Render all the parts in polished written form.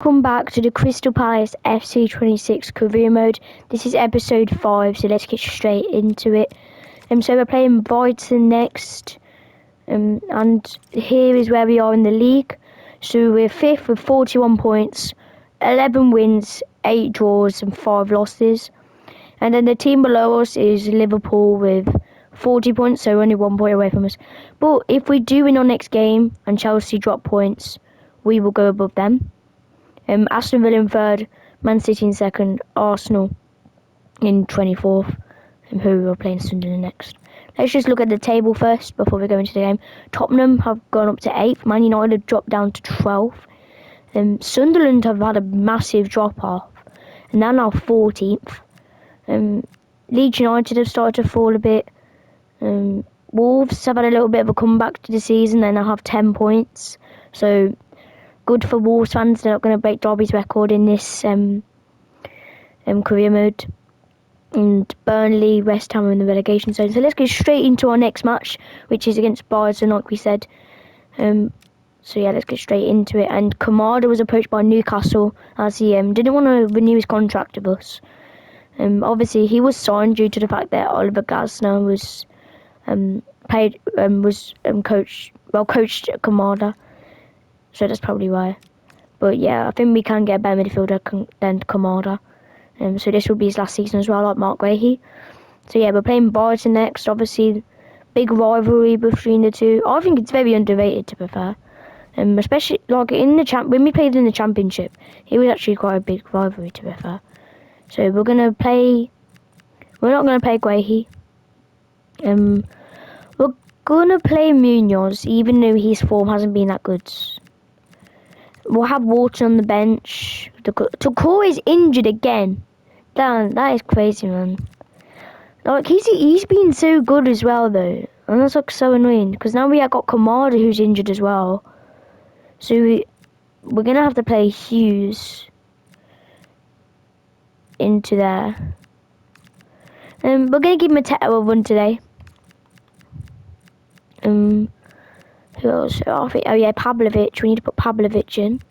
Welcome back to the Crystal Palace FC26 career mode. This is episode 5, so let's get straight into it. So we're playing Brighton next, and here is where we are in the league. So we're 5th with 41 points, 11 wins, 8 draws and 5 losses. And then the team below us is Liverpool with 40 points, so only 1 point away from us. But if we do win our next game and Chelsea drop points, we will go above them. Aston Villa in 3rd, Man City in 2nd, Arsenal in 24th, and who we're playing Sunderland next. Let's just look at the table first before we go into the game. Tottenham have gone up to 8th, Man United have dropped down to 12th, Sunderland have had a massive drop off, and they're now 14th. Leeds United have started to fall a bit. Wolves have had a little bit of a comeback to the season, and they have 10 points, so good for Wolves fans. They're not going to break Derby's record in this career mode. And Burnley, West Ham are in the relegation zone. So let's go straight into our next match, which is against Brighton, like we said. So yeah, let's get straight into it. And Kamada was approached by Newcastle as he didn't want to renew his contract with us. Obviously, he was signed due to the fact that Oliver Glasner was coached Kamada. So that's probably why. But yeah, I think we can get a better midfielder than Kamada. So this will be his last season as well, like Mark Guehi. So yeah, we're playing Brighton next. Obviously, big rivalry between the two. I think it's very underrated, to be fair. Especially like in the when we played in the Championship, it was actually quite a big rivalry, to be fair. So we're not gonna play Guehi. We're gonna play Munoz, even though his form hasn't been that good. We'll have Water on the bench. Tukor is injured again. Damn, that is crazy, man. Like he's been so good as well, though, and that's like so annoying because now we have got Kamada who's injured as well. So we're gonna have to play Hughes into there. We're gonna give Mateta a run today. Who else? Oh yeah, Pavlovic. We need to put Pavlovic in.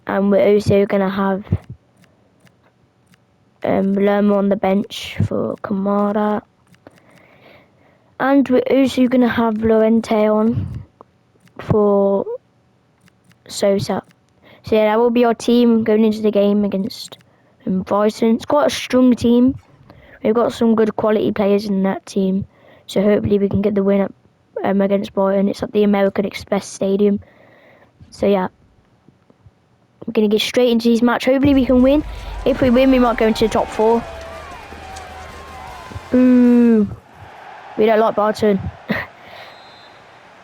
And we're also going to have Lerma on the bench for Kamada. And we're also going to have Llorente on for Sosa. So yeah, that will be our team going into the game against Brighton. It's quite a strong team. We've got some good quality players in that team. So hopefully we can get the win up against Brighton. It's at the American Express Stadium. So yeah. We're going to get straight into this match. Hopefully we can win. If we win, we might go into the top 4. Ooh. We don't like Brighton.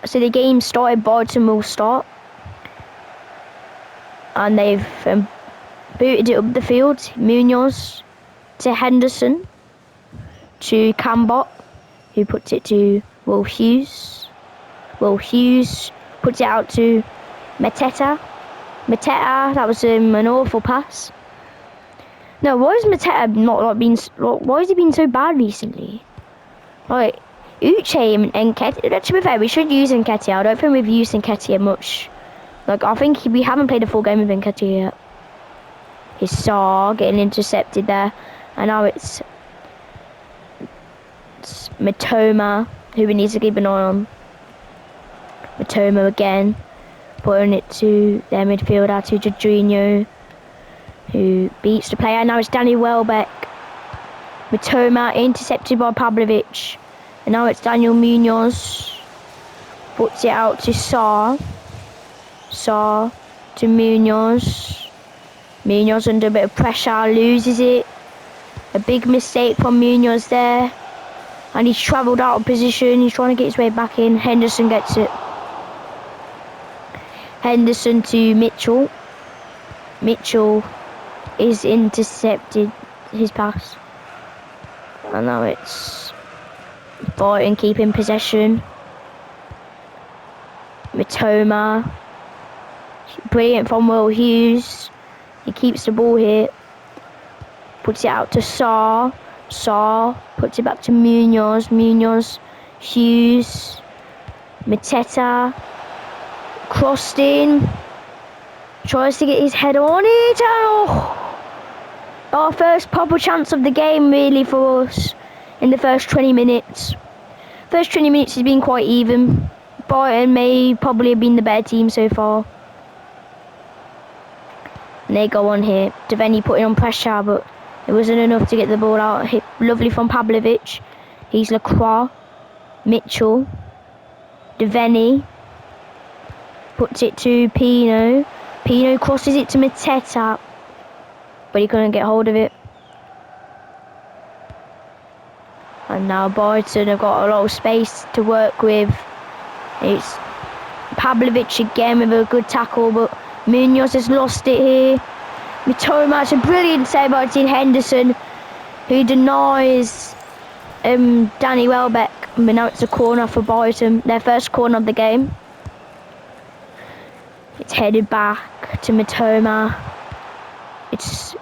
So the game started. Brighton will start. And they've booted it up the field. Munoz to Henderson. To Cambot, who puts it to Will Hughes. Will Hughes puts it out to Mateta, that was an awful pass. No, why is Mateta why has he been so bad recently? Like, Uche and Nketiah, to be fair, we should use Nketiah. I don't think we've used Nketiah much. Like, I think we haven't played a full game with Nketiah yet. His Saar getting intercepted there. And now it's Matoma, who we need to keep an eye on. Matoma again. Putting it to their midfielder, to Jorginho, who beats the player. Now it's Danny Welbeck. Matoma intercepted by Pavlovic. And now it's Daniel Munoz. Puts it out to Saar. Saar to Munoz. Munoz under a bit of pressure, loses it. A big mistake from Munoz there. And he's travelled out of position. He's trying to get his way back in. Henderson gets it. Henderson to Mitchell. Mitchell is intercepted his pass. And now it's Brighton keeping possession. Matoma. Brilliant from Will Hughes. He keeps the ball here. Puts it out to Saar. Saar puts it back to Munoz. Munoz. Hughes. Mateta. crossed in. Tries to get his head on it. Oh. Our first proper chance of the game, really, for us in the first 20 minutes. First 20 minutes has been quite even. Brighton may probably have been the better team so far. And they go on here. Devaney putting on pressure, but it wasn't enough to get the ball out. Lovely from Pavlovic. He's Lacroix. Mitchell. Devaney. Puts it to Pino. Pino crosses it to Mateta, but he couldn't get hold of it. And now Brighton have got a lot of space to work with. It's Pavlovic again with a good tackle, but Munoz has lost it here. Mitoma, a brilliant save by Dean Henderson, who denies Danny Welbeck. But now it's a corner for Brighton, their first corner of the game. It's headed back to Mitoma. It's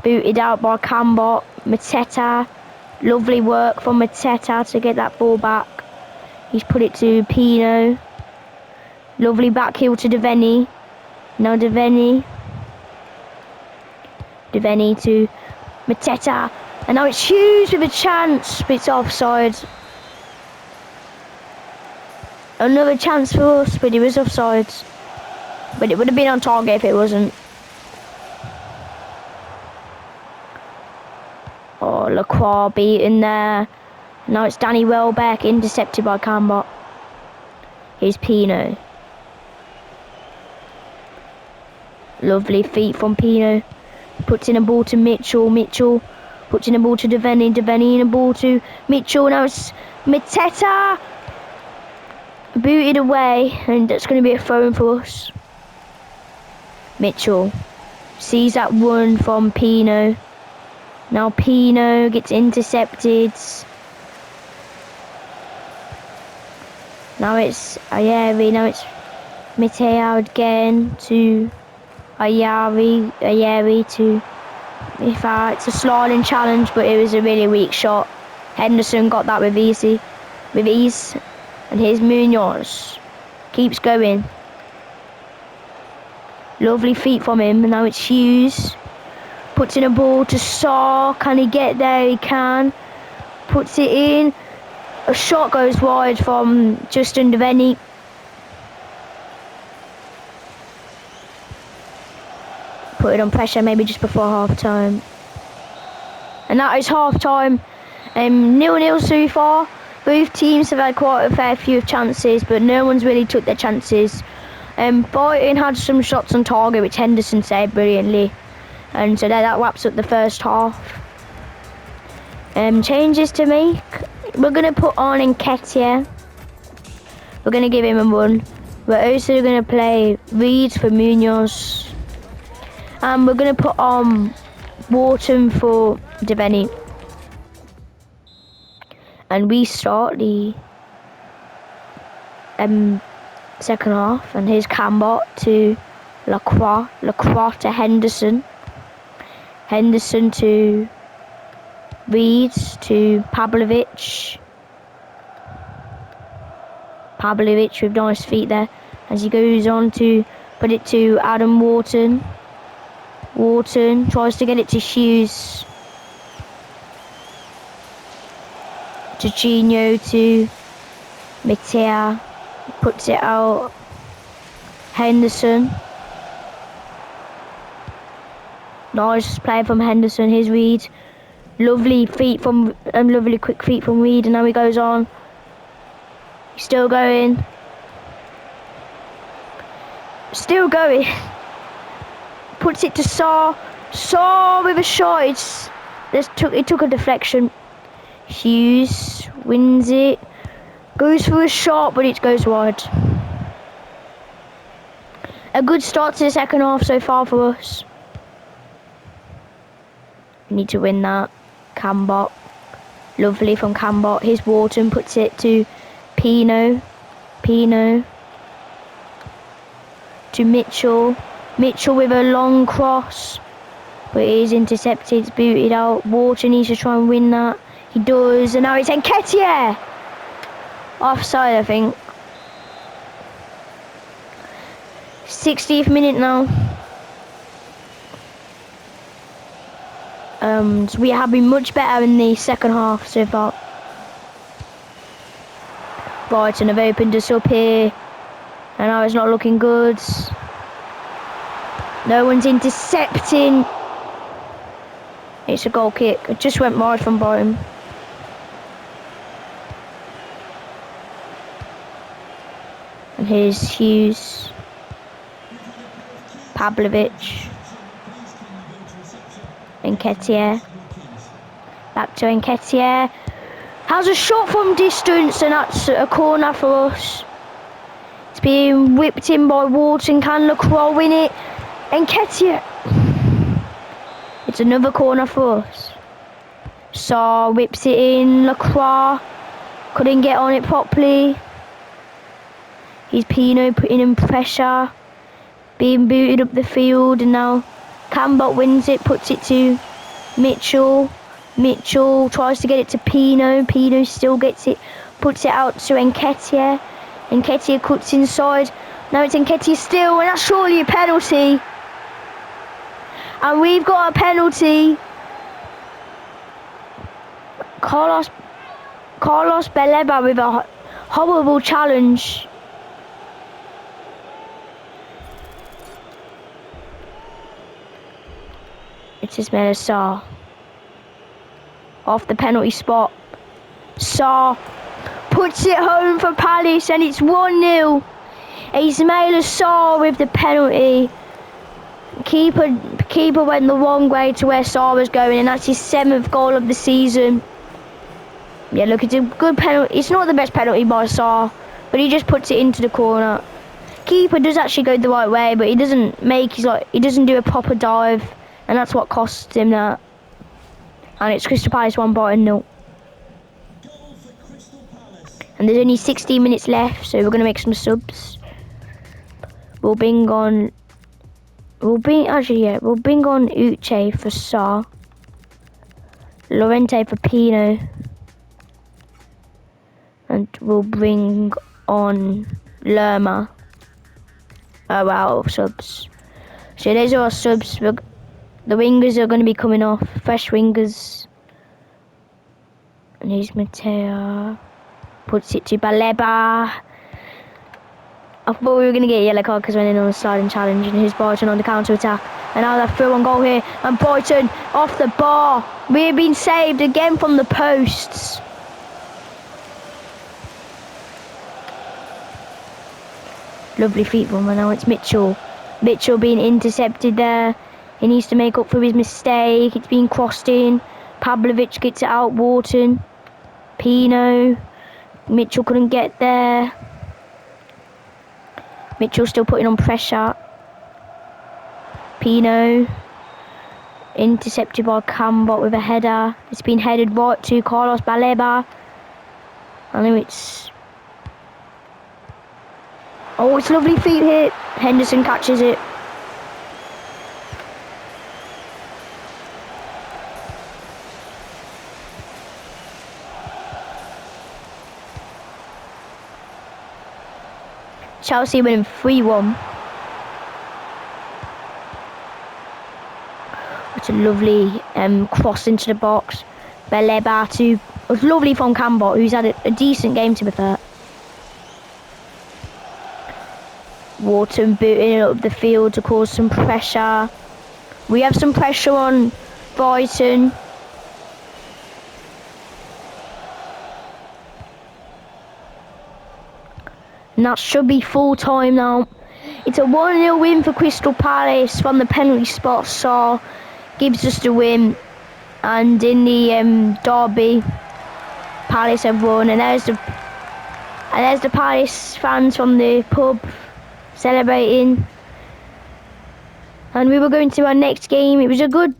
booted out by Cambot. Mateta. Lovely work from Mateta to get that ball back. He's put it to Pino. Lovely back heel to Devaney. Now Devaney. Devaney to Mateta. And now it's Hughes with a chance, but it's offside. Another chance for us, but it was offside. But it would have been on target if it wasn't. Oh, Lacroix beaten there. Now it's Danny Welbeck, intercepted by Cambot. Here's Pino. Lovely feet from Pino. Puts in a ball to Mitchell. Mitchell puts in a ball to Devaney. Devaney in a ball to Mitchell. Now it's Mateta. Booted away, and that's going to be a throw-in for us. Mitchell sees that one from Pino. Now Pino gets intercepted. Now it's Ayari. Now it's Mateo again to Ayari. Ayari to Ifa. It's a sliding challenge, but it was a really weak shot. Henderson got that with ease. And here's Munoz. Keeps going. Lovely feet from him. And now it's Hughes. Puts in a ball to Saar. Can he get there? He can. Puts it in. A shot goes wide from Justin Devaney. Put it on pressure maybe just before half time. And that is half time. 0-0 so far. Both teams have had quite a fair few chances, but no one's really took their chances. Brighton had some shots on target, which Henderson saved brilliantly. And so that wraps up the first half. Changes to make. We're going to put on Nketiah. We're going to give him a run. We're also going to play Reed for Munoz. And we're going to put on Wharton for Devaney. And we start the second half. And here's Cambot to Lacroix. Lacroix to Henderson. Henderson to Reed to Pavlovic. Pavlovic with nice feet there. As he goes on to put it to Adam Wharton. Wharton tries to get it to Hughes. Jorginho to Mateo. Puts it out. Henderson. Nice play from Henderson. Here's Reed. Lovely feet from lovely quick feet from Reed, and now he goes on. He's still going. Still going. Puts it to Saar. Saar with a shot. It took a deflection. Hughes wins it. Goes for a shot, but it goes wide. A good start to the second half so far for us. We need to win that. Cambot. Lovely from Cambot. Here's Wharton. Puts it to Pino. Pino. To Mitchell. Mitchell with a long cross. But it is intercepted. It's booted out. Wharton needs to try and win that. He does. And now it's Nketiah. Offside, I think. 60th minute now. So we have been much better in the second half so far. Brighton have opened us up here, and now it's not looking good. No one's intercepting. It's a goal kick. It just went wide from Brighton. And here's Hughes. Pavlovic. Nketiah. Back to Nketiah. Has a shot from distance, and that's a corner for us. It's being whipped in by Wharton. Can Lacroix win it? Nketiah. It's another corner for us. Sarr whips it in. Lacroix couldn't get on it properly. He's Pino putting in pressure. Being booted up the field, and now Cambot wins it, puts it to Mitchell. Mitchell tries to get it to Pino. Pino still gets it, puts it out to Nketiah. Nketiah cuts inside. Now it's Nketiah still, and that's surely a penalty. And we've got a penalty. Carlos Baleba with a horrible challenge. It's Ismaila Sarr. Off the penalty spot. Sarr puts it home for Palace, and it's 1-0. Ismaila Sarr with the penalty. Keeper went the wrong way to where Sarr was going, and that's his 7th goal of the season. Yeah, look, it's a good penalty. It's not the best penalty by Sarr, but he just puts it into the corner. Keeper does actually go the right way, but he doesn't do a proper dive, and that's what costs him that. And it's Crystal Palace 1, Brighton 0. And there's only 16 minutes left, so we're going to make some subs. We'll bring on Uche for Sarr. Llorente for Pino. And we'll bring on Lerma. Oh wow, subs. So those are our subs. The wingers are going to be coming off. Fresh wingers. And here's Mateo. Puts it to Baleba. I thought we were going to get a yellow card because we went in on a sliding challenge, and here's Brighton on the counter-attack. And now they're through on goal here, and Brighton off the bar. We've been saved again from the posts. Lovely feet from now. It's Mitchell. Mitchell being intercepted there. He needs to make up for his mistake. It's being crossed in. Pavlovic gets it out. Wharton. Pino. Mitchell couldn't get there. Mitchell still putting on pressure. Pino. Intercepted by Cambot with a header. It's been headed right to Carlos Baleba. I know it's... Oh, it's lovely feet hit. Henderson catches it. Chelsea winning 3-1. It's a lovely cross into the box. Baleba to... It was lovely from Cambot, who's had a decent game to be fair. Wharton booting it up the field to cause some pressure. We have some pressure on Brighton. And that should be full time now. It's a 1-0 win for Crystal Palace from the penalty spot. Sarr gives us the win. And in the derby, Palace have won. And there's the Palace fans from the pub celebrating. And we were going to our next game. It was a good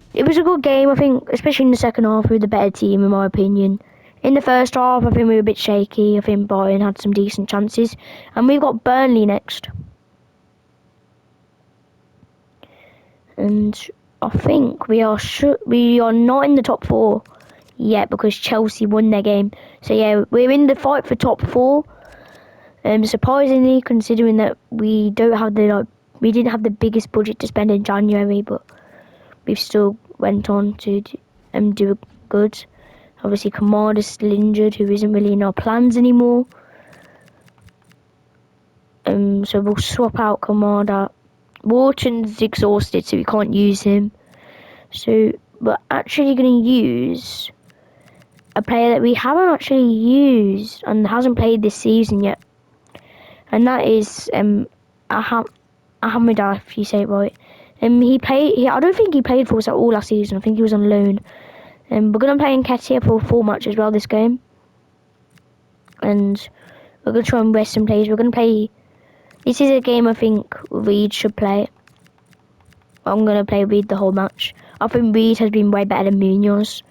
game, I think, especially in the second half. We were the better team, in my opinion. In the first half, I think we were a bit shaky. I think Brighton had some decent chances. And we've got Burnley next. And I think we are not in the top 4 yet because Chelsea won their game. So yeah, we're in the fight for top 4. Surprisingly, considering that we don't have the We didn't have the biggest budget to spend in January, but we've still went on to do good. Obviously, Kamada's still injured, who isn't really in our plans anymore. So we'll swap out Kamada. Wharton's exhausted, so we can't use him. So we're actually going to use a player that we haven't actually used and hasn't played this season yet. And that is Ahmeda, if you say it right. I don't think he played for us at all last season. I think he was on loan. We're going to play Nketiah for a full match as well this game. And we're going to try and rest some players. We're going to play... This is a game I think Reed should play. I'm going to play Reed the whole match. I think Reed has been way better than Munoz.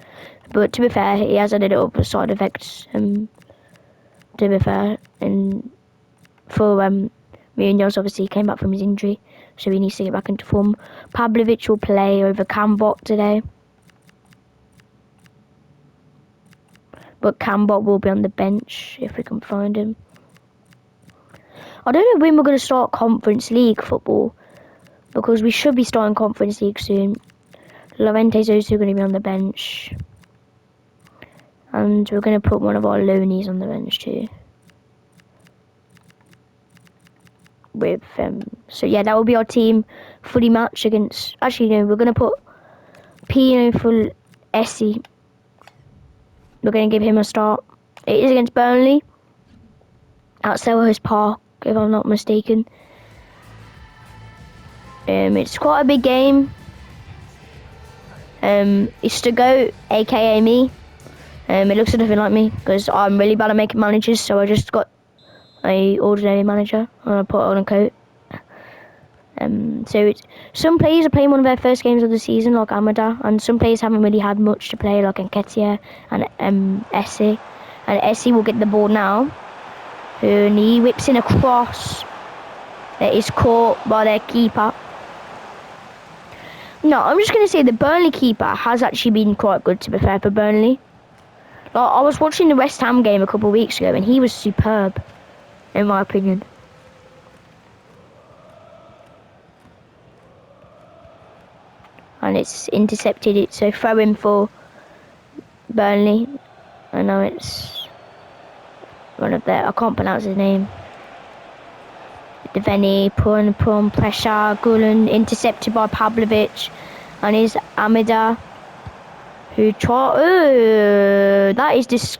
But to be fair, he has a little side effects. To be fair. And for Munoz, obviously, he came back from his injury. So he needs to get back into form. Pavlovic will play over Cambot today. But Cambot will be on the bench if we can find him. I don't know when we're going to start Conference League football. Because we should be starting Conference League soon. Llorente's also going to be on the bench. And we're going to put one of our loanies on the bench too. So yeah, that will be our team for the match against... Actually, no, we're going to put Pino for Essie. We're going to give him a start. It is against Burnley. At Selhurst Park, if I'm not mistaken. It's quite a big game. It's to go, aka me. It looks nothing like me because I'm really bad at making managers, so I just got a ordinary manager and I put on a coat. So some players are playing one of their first games of the season, like Amada, and some players haven't really had much to play, like Nketiah and Essie. And Essie will get the ball now, and he whips in a cross that is caught by their keeper. No, I'm just going to say the Burnley keeper has actually been quite good, to be fair, for Burnley. Like, I was watching the West Ham game a couple of weeks ago and he was superb, in my opinion. And it's intercepted, it's a throw-in for Burnley. I know it's one of their... I can't pronounce his name. Deveni, Pun, pressure, Gulen, intercepted by Pavlovic. And is Amida, who that is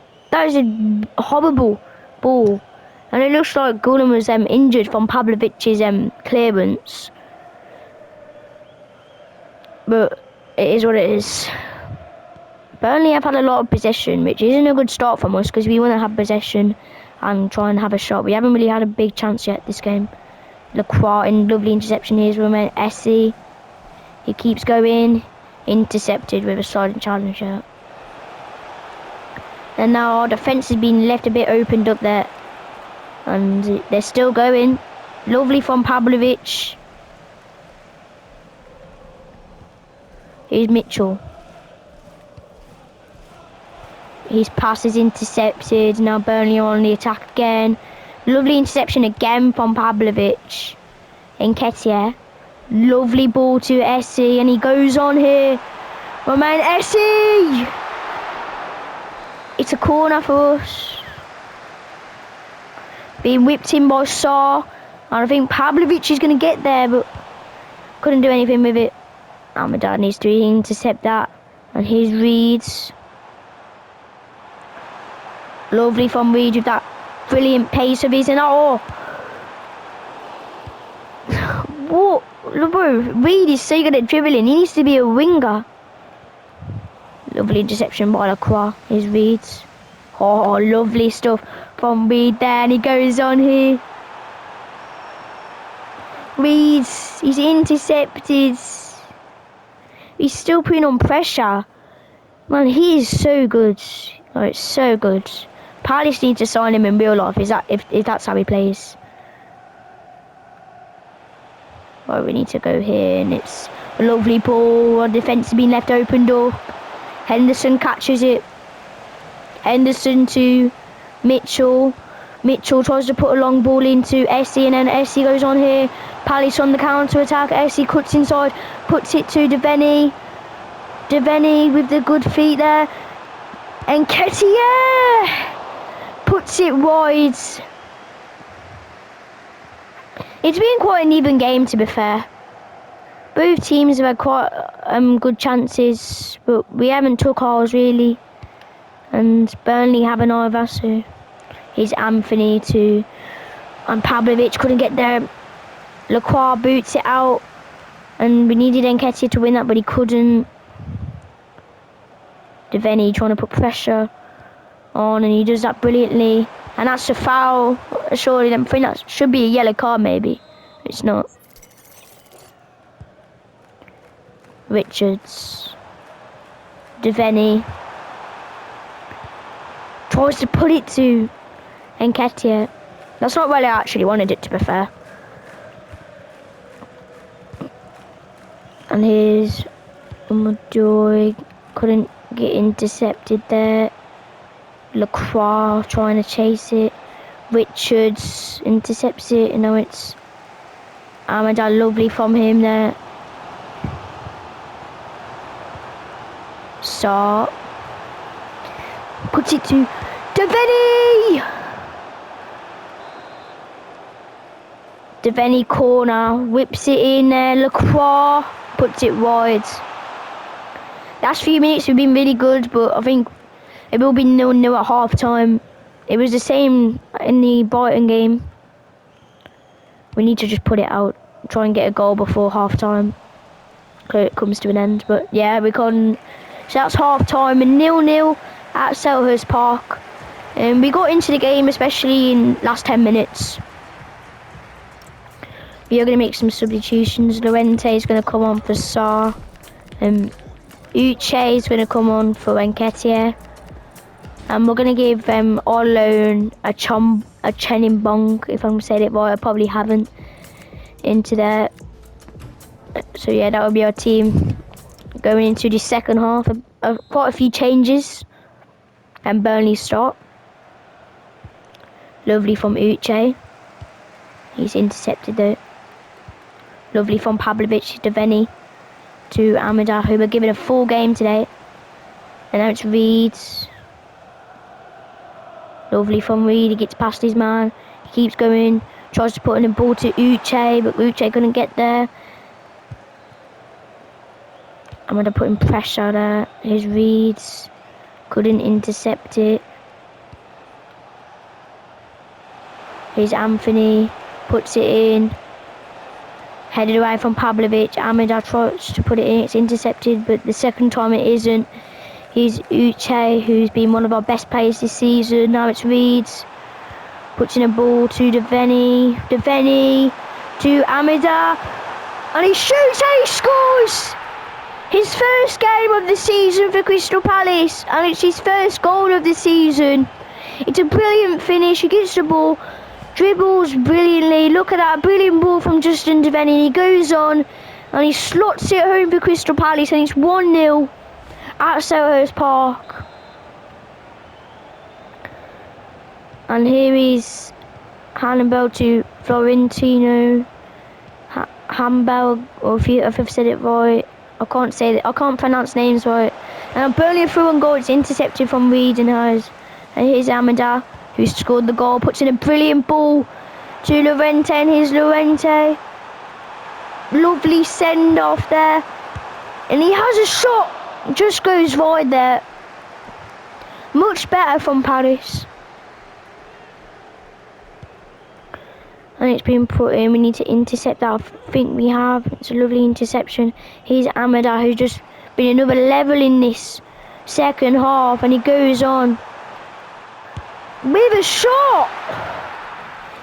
a horrible ball. And it looks like Gulen was injured from Pavlovic's clearance. But it is what it is. Burnley have had a lot of possession, which isn't a good start from us because we want to have possession and try and have a shot. We haven't really had a big chance yet this game. Lacroix in lovely interception here is Roman Essie. He keeps going, intercepted with a sliding challenger. And now our defence has been left a bit opened up there. And they're still going. Lovely from Pavlovic. Here's Mitchell. His pass is intercepted. Now Burnley on the attack again. Lovely interception again from Pavlovic. Nketiah. Lovely ball to Essie, and he goes on here. My man Essie! It's a corner for us. Being whipped in by Sarr. And I think Pavlovic is going to get there, but couldn't do anything with it. Ahmedad needs to intercept that. And here's Reed. Lovely from Reed with that brilliant pace of his. And oh! What? Bro, Reed is so good at dribbling. He needs to be a winger. Lovely interception by Lacroix. Here's Reed. Oh, lovely stuff from Reed there. And he goes on here. Reed, he's intercepted. He's still putting on pressure. Man, he is so good. Oh, it's so good. Palace need to sign him in real life. If that's how he plays. Right, we need to go here, and it's a lovely ball. Our defence has been left open door. Henderson catches it. Henderson to Mitchell. Mitchell tries to put a long ball into Essie, and then Essie goes on here. Palace on the counter attack. FC cuts inside, puts it to Devaney. Devaney with the good feet there. And Nketiah puts it wide. It's been quite an even game, to be fair. Both teams have had quite good chances, but we haven't took ours really. And Burnley haven't either, so here's Anthony and Pavlovic couldn't get there. Lacroix boots it out, and we needed Nketiah to win that, but he couldn't. Devaney trying to put pressure on, and he does that brilliantly. And that's a foul. Surely, I think that should be a yellow card, maybe. It's not. Richards. Devaney tries to put it to Nketiah. That's not where I actually wanted it, to be fair. And here's Umajoy. Couldn't get intercepted there. Lacroix trying to chase it. Richards intercepts it. And now it's Amada. Lovely from him there. Sarr puts it to Devaney. Devaney corner, whips it in there. Lacroix puts it wide. Last few minutes have been really good, but I think it will be 0-0 at half time. It was the same in the Brighton game. We need to just put it out, try and get a goal before half time, so it comes to an end. But yeah, we can. So that's half time and 0-0 at Selhurst Park. And we got into the game, especially in last 10 minutes. We are going to make some substitutions. Llorente is going to come on for Sarr. Uche is going to come on for Nketiah. And we're going to give our loan a Chenimbong, if I'm saying it right. I probably haven't, into there. So yeah, that will be our team going into the second half. Quite a few changes. And Burnley start. Lovely from Uche. He's intercepted though. Lovely from Pavlovic, Devaney to Amada, who were given a full game today. And now it's Reed. Lovely from Reed, he gets past his man. He keeps going, tries to put in a ball to Uche, but Uche couldn't get there. Amada putting pressure there. Here's Reed. Couldn't intercept it. Here's Anthony, puts it in. Headed away from Pavlovic. Amada tries to put it in, it's intercepted, but the second time it isn't. Here's Uche, who's been one of our best players this season. Now it's Reed. Puts in a ball to Devaney. Devaney to Amada. And he shoots and he scores! His first game of the season for Crystal Palace, and it's his first goal of the season. It's a brilliant finish. He gets the ball, dribbles brilliantly. Look at that brilliant ball from Justin Devaney. He goes on and he slots it home for Crystal Palace, and it's 1-0 at Selhurst Park. And here is Hannibal to Florentino Hambel, or if I've said it right. I can't say that. I can't pronounce names right. And Burnley through on goal. It's intercepted from Reed and hers. And here's Amada, who scored the goal. Puts in a brilliant ball to Llorente. And here's Llorente. Lovely send off there. And he has a shot. Just goes wide there. Much better from Paris. And it's been put in. We need to intercept that. I think we have. It's a lovely interception. Here's Amada, who's just been another level in this second half, and he goes on with a shot.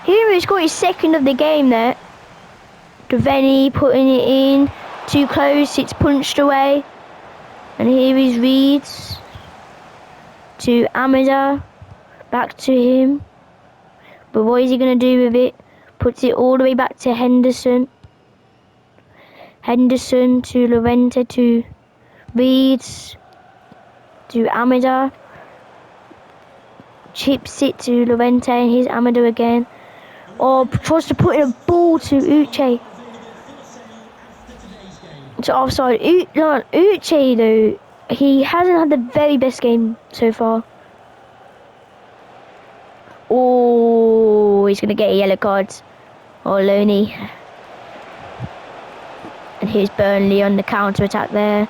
Here he's got his second of the game there. Devaney putting it in. Too close. It's punched away. And here is Reed to Amada. Back to him. But what is he going to do with it? Puts it all the way back to Henderson. Henderson to Llorente to Reed to Amada. Chips it to Llorente, and here's Amada again. Or tries to put in a ball to Uche. It's offside. Uche, though, he hasn't had the very best game so far. Oh, he's going to get a yellow card. Oh, Loney. And here's Burnley on the counter-attack there.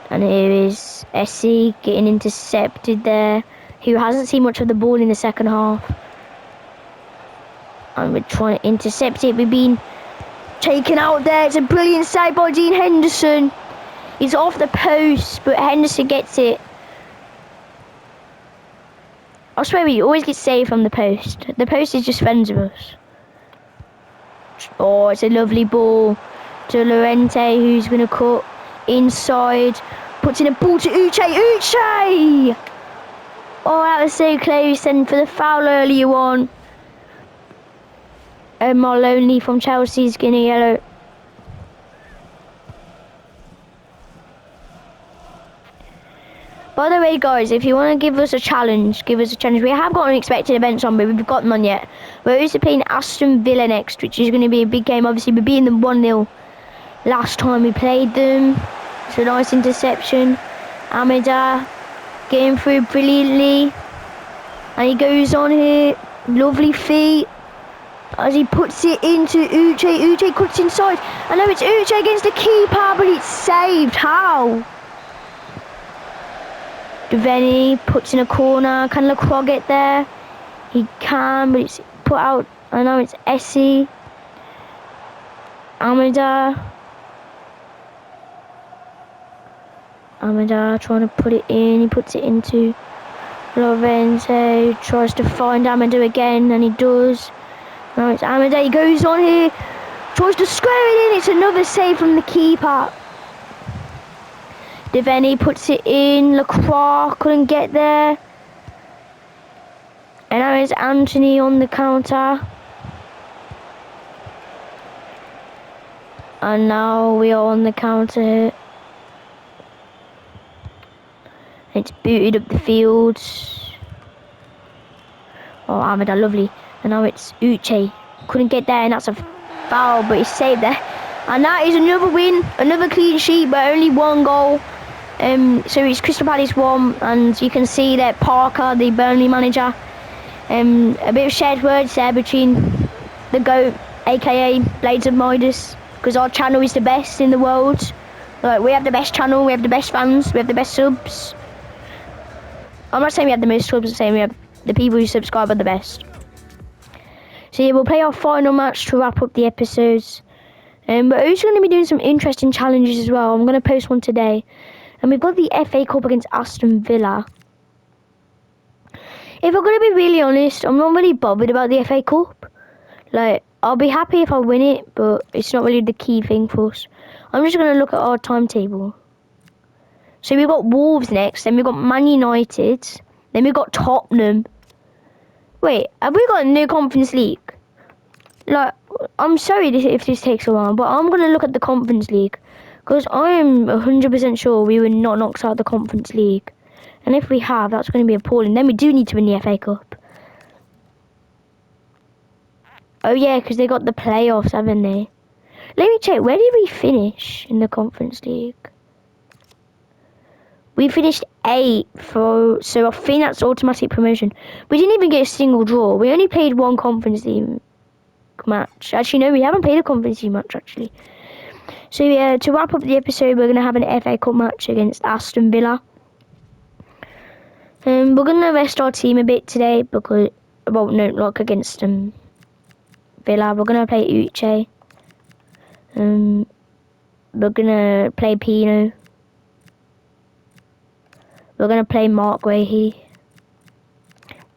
And here is SC getting intercepted there. Who hasn't seen much of the ball in the second half. And we're trying to intercept it. We've been taken out there. It's a brilliant save by Dean Henderson. He's off the post, but Henderson gets it. I swear we always get saved from the post. The post is just friends with us. Oh, it's a lovely ball to Llorente, who's going to cut inside. Puts in a ball to Uche. Uche! Oh, that was so close. And for the foul earlier on, Maloney from Chelsea is getting a yellow. By the way, guys, if you want to give us a challenge, give us a challenge. We have got unexpected events on, but we've got none yet. We're also playing Aston Villa next, which is going to be a big game. Obviously, we're beating them 1-0 last time we played them. It's a nice interception. Amida getting through brilliantly. And he goes on here. Lovely feet. As he puts it into Uche. Uche cuts inside. I know it's Uche against the keeper, but it's saved. How? Devaney puts in a corner. Can Lacroix get there? He can, but it's put out. I know it's Essie. Amida trying to put it in. He puts it into Llorente. Tries to find Amida again, and he does. Now it's Amida. He goes on here. Tries to square it in. It's another save from the keeper. Devaney puts it in. Lacroix couldn't get there. And now it's Anthony on the counter. And now we are on the counter. It's booted up the field. Oh, Amida, lovely. And now it's Uche. Couldn't get there, and that's a foul, but he's saved there. And that is another win, another clean sheet, but only one goal. So it's Crystal Palace 1, and you can see that Parker, the Burnley manager, a bit of shared words there between the GOAT, aka Blades of Midas, because our channel is the best in the world. Like, we have the best channel, we have the best fans, we have the best subs. I'm not saying we have the most subs, I'm saying we have the people who subscribe are the best. So yeah, we'll play our final match to wrap up the episodes. But we're also going to be doing some interesting challenges as well. I'm going to post one today. And we've got the FA Cup against Aston Villa. If I'm going to be really honest, I'm not really bothered about the FA Cup. Like, I'll be happy if I win it, but it's not really the key thing for us. I'm just going to look at our timetable. So we've got Wolves next, then we've got Man United, then we've got Tottenham. Wait, have we got no Conference League? Like, I'm sorry if this takes a while, but I'm going to look at the Conference League. Because I am 100% sure we were not knocked out of the Conference League. And if we have, that's going to be appalling. Then we do need to win the FA Cup. Oh yeah, because they got the playoffs, haven't they? Let me check, where did we finish in the Conference League? We finished 8th, so I think that's automatic promotion. We didn't even get a single draw. We only played one Conference League match. Actually, no, we haven't played a Conference League match, actually. So yeah, to wrap up the episode, we're going to have an FA Cup match against Aston Villa. We're going to rest our team a bit today because, well, no, not against Villa. We're going to play Uche. We're going to play Pino. We're going to play Mark Guehi.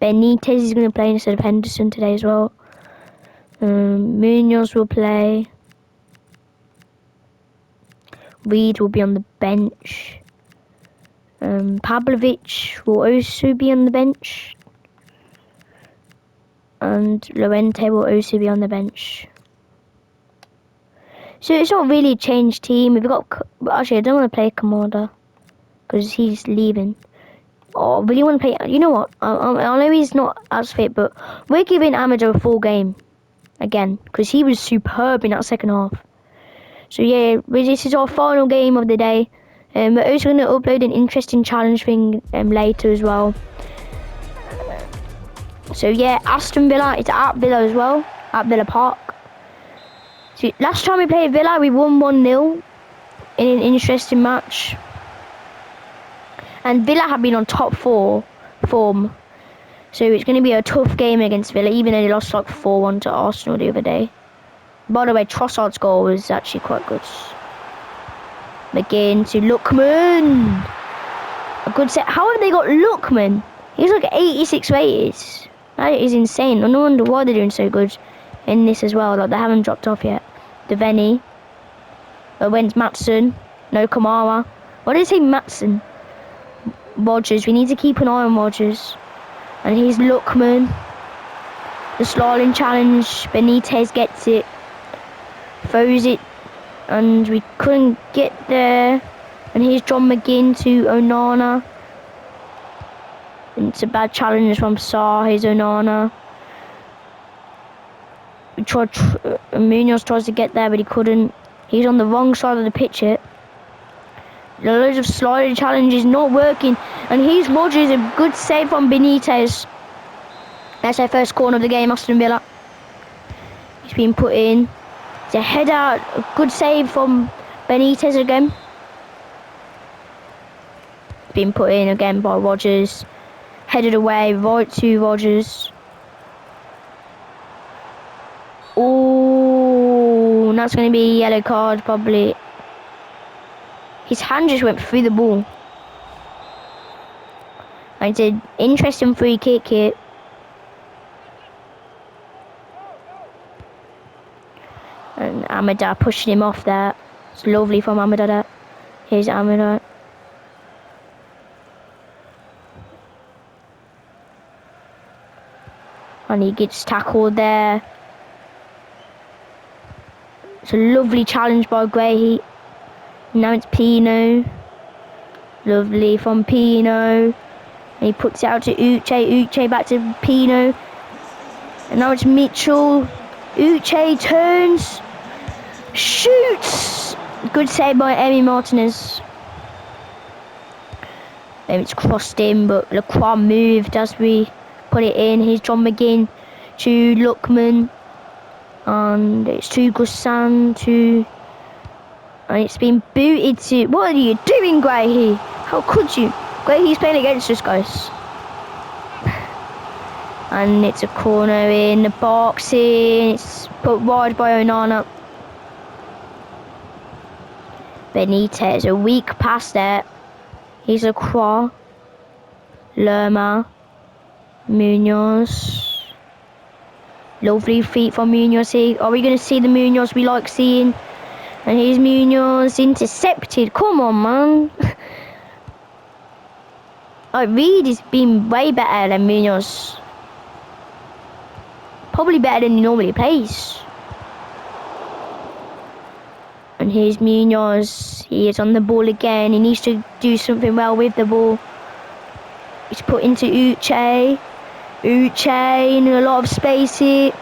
Benitez is going to play instead of Henderson today as well. Munoz will play. Reed will be on the bench. Pavlovic will also be on the bench. And Llorente will also be on the bench. So it's not really a changed team. We've got... Actually, I don't want to play Kamada. Because he's leaving. Oh, I really want to play... You know what? I know he's not as fit, but we're giving Amado a full game. Again. Because he was superb in that second half. So yeah, this is our final game of the day. We're also going to upload an interesting challenge thing later as well. So yeah, Aston Villa, it's at Villa as well, at Villa Park. So last time we played Villa, we won 1-0 in an interesting match. And Villa have been on top 4 form. So it's going to be a tough game against Villa, even though they lost like 4-1 to Arsenal the other day. By the way, Trossard's goal was actually quite good. McGinn to Lookman. A good set. How have they got Lookman? He's like 86 rated. That is insane. No wonder why they're doing so good in this as well. Like they haven't dropped off yet. Devaney. When's Matson? No Kamara. Why did I say Matson? Rodgers. We need to keep an eye on Rodgers. And here's Lookman. The sliding challenge. Benitez gets it. Throws it. And we couldn't get there. And here's John McGinn to Onana. And it's a bad challenge from Sarr. Here's Onana. We tried. Munoz tries to get there, but he couldn't. He's on the wrong side of the pitch here. Loads of sliding challenges not working. And here's Rodgers, a good save from Benitez. That's our first corner of the game, Aston Villa. He's been put in. It's a header, a good save from Benitez again. Been put in again by Rodgers. Headed away, right to Rodgers. Oh, that's going to be a yellow card probably. His hand just went through the ball. And it's an interesting free kick here. And Amada pushing him off there. It's lovely from Amada. Here's Amada. And he gets tackled there. It's a lovely challenge by Guehi. Now it's Pino. Lovely from Pino. And he puts it out to Uche. Uche back to Pino. And now it's Mitchell. Uche turns. Shoots! Good save by Emi Martinez. It's crossed in, but Lacroix moved as we put it in. Here's John McGinn to Lookman. And it's to Gussan to... And it's been booted to... What are you doing, Guehi? How could you? Guehi's playing against us, guys. And it's a corner in the box in. It's put wide by Onana. Benitez, a weak pass there. Here's a Croix. Lerma. Munoz. Lovely feet from Munoz here. Are we going to see the Munoz we like seeing? And here's Munoz intercepted. Come on, man. Reed has been way better than Munoz. Probably better than he normally plays. And here's Munoz. He is on the ball again. He needs to do something well with the ball. He's put into Uche. Uche in a lot of space here.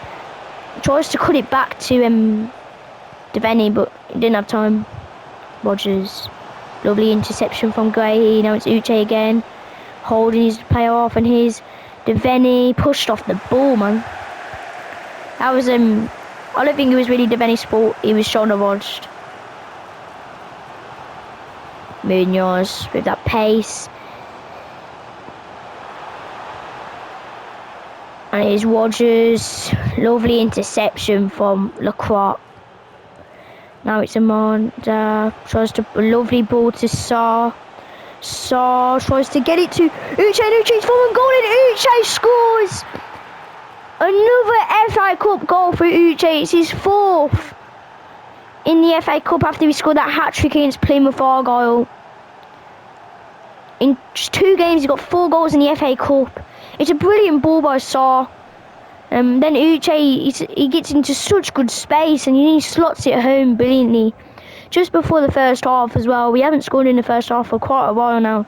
Tries to cut it back to Devaney, but he didn't have time. Rodgers. Lovely interception from Guehi. Now it's Uche again. Holding his player off, and here's Devaney pushed off the ball, man. That was I don't think it was really Devaney's fault. He was shoulder watched. Munoz with that pace. And here's Rodgers. Lovely interception from Lacroix. Now it's Amanda. Tries to a lovely ball to Sarr. Sarr tries to get it to Uche. And Uche's fallen goal, and Uche scores. Another FA Cup goal for Uche. It's his 4th in the FA Cup after he scored that hat-trick against Plymouth Argyle. In just 2 games, he got 4 goals in the FA Cup. It's a brilliant ball by Sarr. Then Uche, he gets into such good space, and he slots it home brilliantly. Just before the first half as well. We haven't scored in the first half for quite a while now.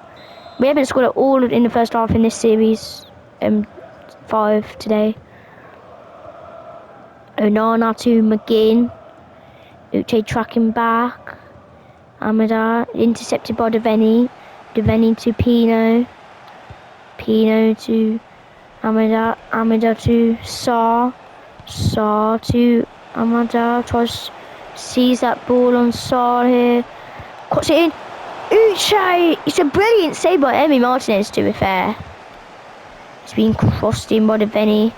We haven't scored at all in the first half in this series. 5 today. Onana to McGinn. Uche tracking back. Amada intercepted by Devaney. Devaney to Pino. Pino to Amada. Amada to Saar. Saar to Amada. Sees that ball on Saar here. Cuts it in. Uche! It's a brilliant save by Emi Martinez, to be fair. It's been crossed in by Devaney.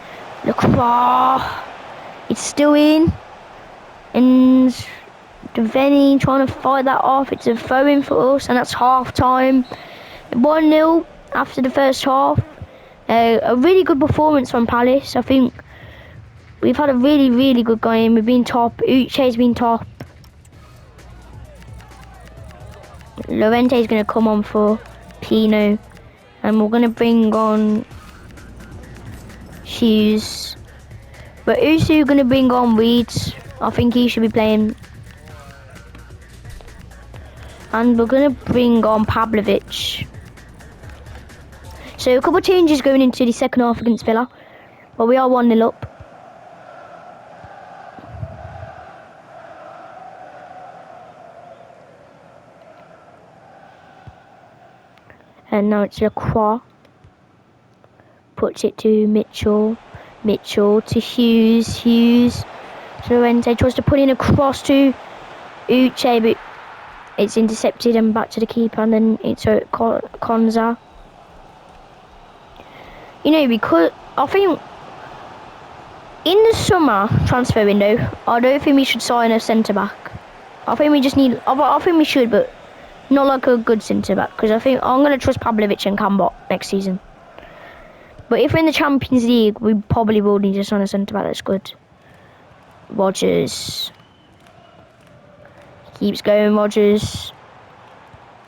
Lacroix. It's still in. And Devaney trying to fight that off. It's a throw-in for us, and that's half-time. 1-0 after the first half. A really good performance from Palace. I think we've had a really, really good game. We've been top. Uche's been top. Llorente's going to come on for Pino. And we're going to bring on Hughes. But who's going to bring on Reed? I think he should be playing. And we're going to bring on Pavlovic. So a couple of changes going into the second half against Villa. But we are 1-0 up. And now it's Lacroix. Puts it to Mitchell. Mitchell to Hughes. Hughes. Llorente tries to put in a cross to Uche, but it's intercepted and back to the keeper, and then it's Konza. You know, because I think in the summer transfer window, I don't think we should sign a centre back. I think we just need. I think we should, but not like a good centre back, because I think I'm going to trust Pavlovic and Cambot next season. But if we're in the Champions League, we probably will need to sign a centre back that's good. Rodgers. Keeps going, Rodgers.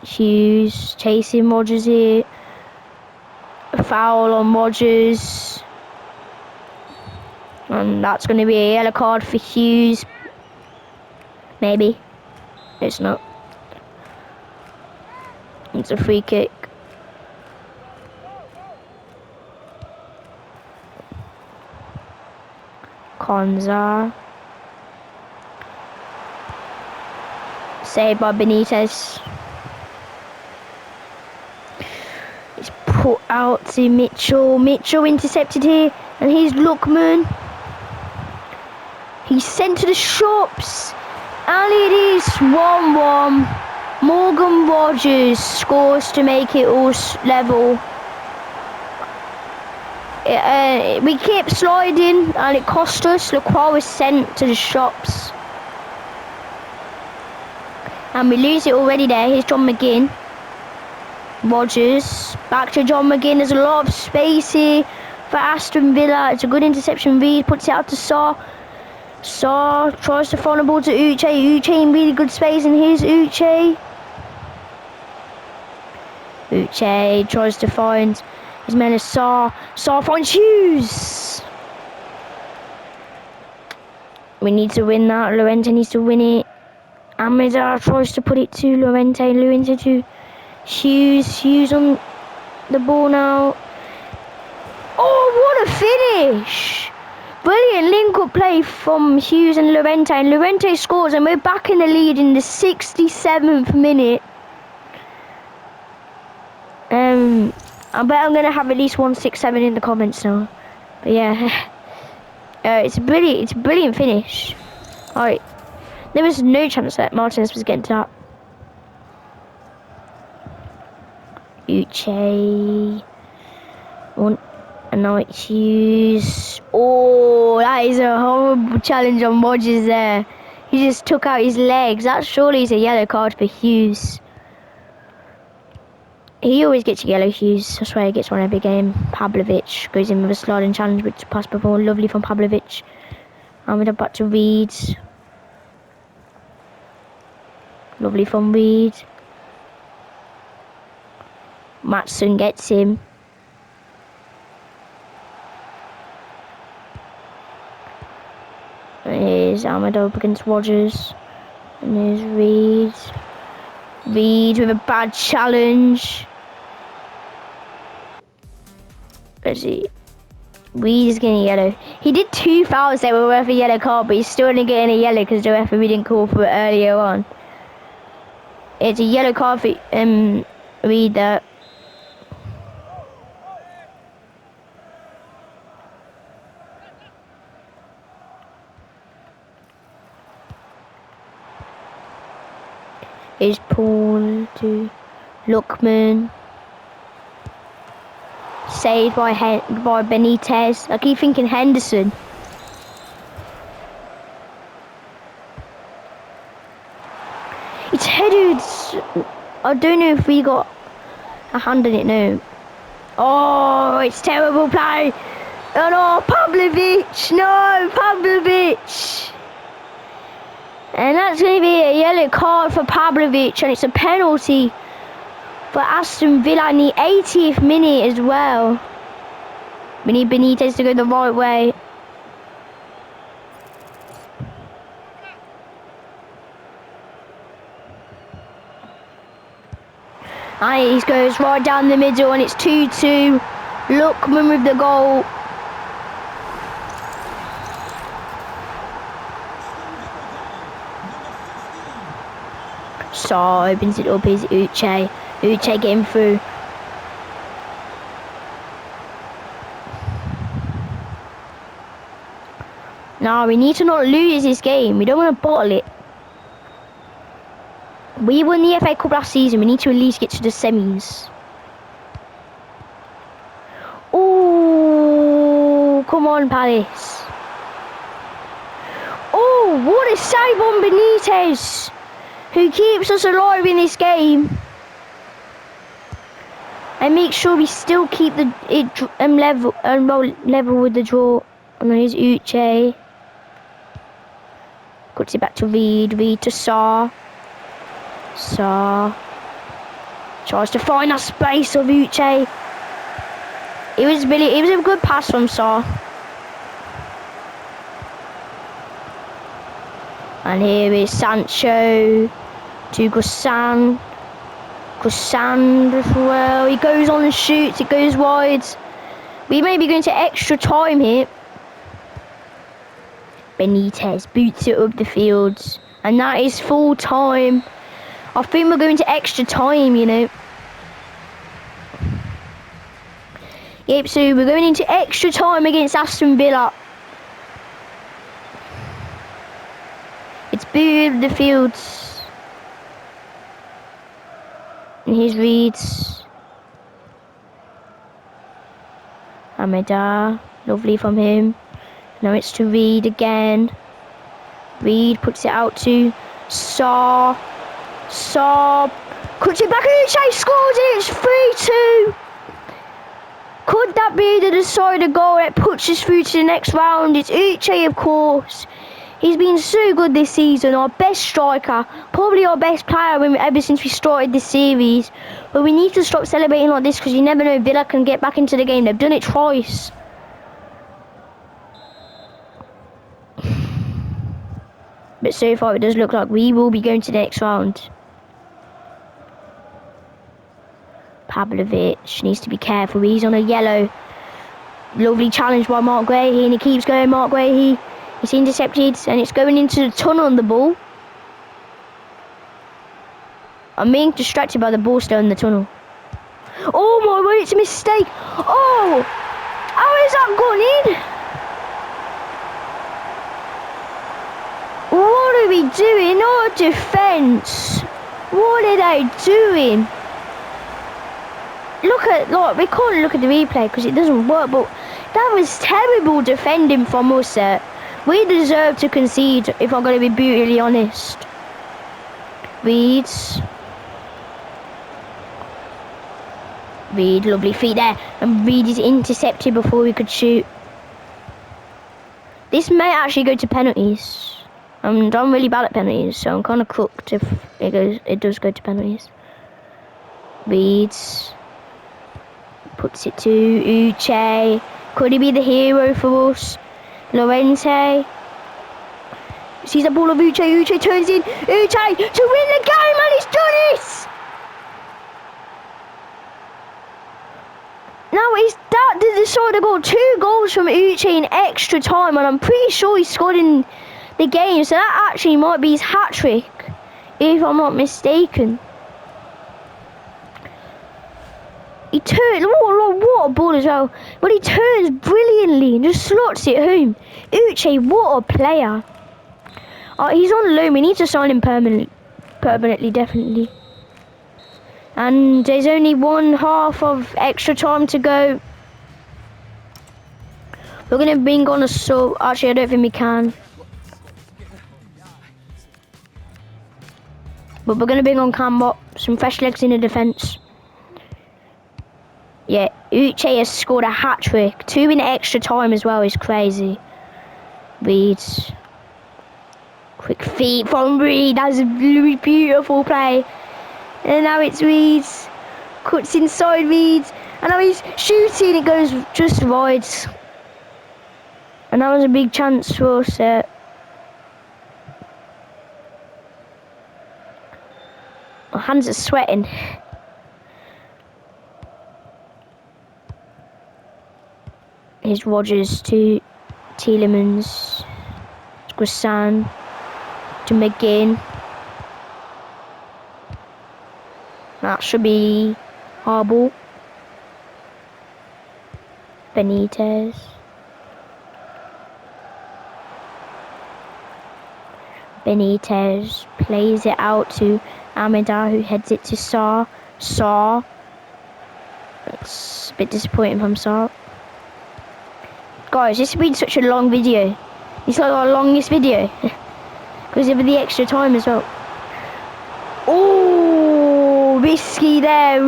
Hughes chasing Rodgers here. A foul on Rodgers. And that's going to be a yellow card for Hughes. Maybe. It's not. It's a free kick. Konza. Saved by Benitez. It's put out to Mitchell. Mitchell intercepted here. And here's Lookman. He's sent to the shops. And it is 1-1. Morgan Rodgers scores to make it all level. We kept sliding and it cost us. Lacroix was sent to the shops. And we lose it already there. Here's John McGinn. Rodgers. Back to John McGinn. There's a lot of space here for Aston Villa. It's a good interception. Reed puts it out to Saar. Saar tries to find the ball to Uche. Uche in really good space. And here's Uche. Uche tries to find his man is Saar. Saar finds Hughes. We need to win that. Llorente needs to win it. Amada tries to put it to Llorente. Llorente to Hughes. Hughes on the ball now. Oh, what a finish! Brilliant link-up play from Hughes and Llorente. And Llorente scores and we're back in the lead in the 67th minute. I bet I'm going to have at least 167 in the comments now. But yeah. It's a brilliant finish. Alright. There was no chance that Martinez was getting to that. Uche. And now it's Hughes. Oh, that is a horrible challenge on Rodgers there. He just took out his legs. That surely is a yellow card for Hughes. He always gets a yellow, Hughes. I swear he gets one every game. Pavlovic goes in with a sliding challenge, which pass before. Lovely from Pavlovic. And we're back to Reed. Lovely from Reed. Matson gets him. Here's Amado up against Rodgers. And here's Reed. Reed with a bad challenge. Let's see. Reed is getting a yellow. He did 2 fouls that were worth a yellow card, but he's still only getting a yellow because the referee didn't call for it earlier on. It's a yellow card for Reed that. Is Paul to Lookman. Saved by Benitez. I keep thinking Henderson. It's headed. I don't know if we got a hand on it now. Oh, it's terrible play. Oh no, Pavlovic. No, Pavlovic. And that's going to be a yellow card for Pavlovic, and it's a penalty for Aston Villa in the 80th minute as well. We need Benitez to go the right way. And he goes right down the middle, and it's 2-2. Lookman with the goal. So opens it up, is Uche. Uche getting through. No, we need to not lose this game. We don't want to bottle it. We won the FA Cup last season. We need to at least get to the semis. Oh, come on, Palace. Oh, what a save on Benitez, who keeps us alive in this game. And make sure we still keep the level with the draw. And here's Uche. Cuts it back to Reed. Reed to Sarr. Sarr tries to find that space of Uche. It was a good pass from Sarr. And here is Sancho to Gussan. Gussan as well. He goes on and shoots. It goes wide. We may be going to extra time here. Benitez boots it up the field. And that is full time. I think we're going to extra time, you know. Yep, so we're going into extra time against Aston Villa. It's booted up the field. And here's Reed. Amada, lovely from him. Now it's to Reed again. Reed puts it out to Sarr. Sarr cuts it back. Uche scores it. It's 3-2. Could that be the decided goal that puts us through to the next round? It's Uche, of course. He's been so good this season. Our best striker, probably our best player ever since we started this series. But we need to stop celebrating like this, because you never know, Villa can get back into the game. They've done it twice. But so far it does look like we will be going to the next round. Pavlovic needs to be careful. He's on a yellow. Lovely challenge by Mark Guehi, and he keeps going. Mark Guehi. He's intercepted, and it's going into the tunnel on the ball. I'm being distracted by the ball still in the tunnel. Oh my word, it's a mistake. Oh, how has that gone in? What are we doing? Our defence. What are they doing? We can't look at the replay because it doesn't work, but that was terrible defending from us. We deserve to concede, if I'm going to be brutally honest. Reed, lovely feet there, and Reed is intercepted before we could shoot. This may actually go to penalties. I'm really bad at penalties, so I'm kind of cooked if it does go to penalties. Reed puts it to Uche. Could he be the hero for us? Llorente sees the ball of Uche. Uche turns in. Uche to win the game, and he's done it! Now he's that decided to go 2 goals from Uche in extra time, and I'm pretty sure he scored in the game, so that actually might be his hat trick, if I'm not mistaken. He turns, what a ball as well, but he turns brilliantly and just slots it home. Uche, what a player. He's on loan, we need to sign him permanently, definitely. And there's only 1/2 of extra time to go. We're going to bring on a sub. Actually, I don't think we can. But we're going to bring on Cambot. Some fresh legs in the defence. Yeah, Uche has scored a hat-trick. 2 in extra time as well is crazy. Reed. Quick feet from Reed. That's a beautiful play. And now it's Reed. Cuts inside Reed. And now he's shooting. It goes just wide. And that was a big chance for us. My hands are sweating. Here's Rogers to Tielemans. Grissan to McGinn. That should be Harble. Benitez. Benitez plays it out to Amida, who heads it to Sarr. Sarr. That's a bit disappointing from Sarr. Guys, this has been such a long video. It's like our longest video. Because of the extra time as well. Oh, risky there,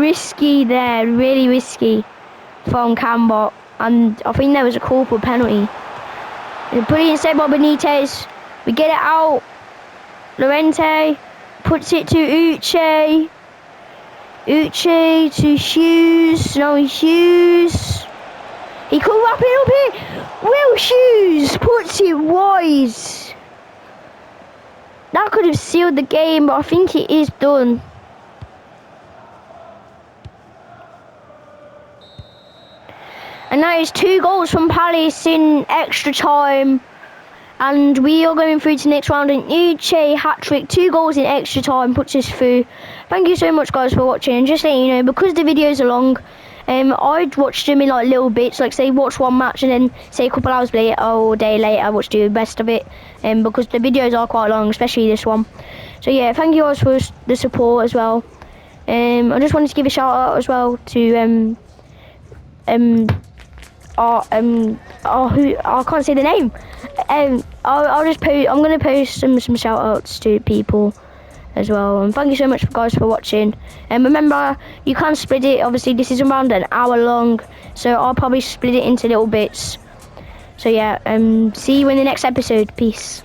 really risky from Cambot. And I think there was a corporate penalty. They put it instead by Benitez. We get it out. Llorente puts it to Uche. Uche to Hughes. No, Hughes. He could wrap it up here. Will Hughes puts it wide. That could have sealed the game, but I think it is done. And that is 2 goals from Palace in extra time. And we are going through to the next round. And Uche hat-trick, 2 goals in extra time, puts us through. Thank you so much, guys, for watching. And just letting you know, because the videos are long, I'd watch them in like little bits, like say watch one match and then say a couple hours later or a day later, watch the best of it. Because the videos are quite long, especially this one. So yeah, thank you guys for the support as well. I just wanted to give a shout out as well to who I can't say the name. I'll just post. I'm gonna post some shout outs to people as well. And thank you so much, guys, for watching. And remember, you can split it. Obviously, this is around an hour long, so I'll probably split it into little bits. So yeah, see you in the next episode. Peace.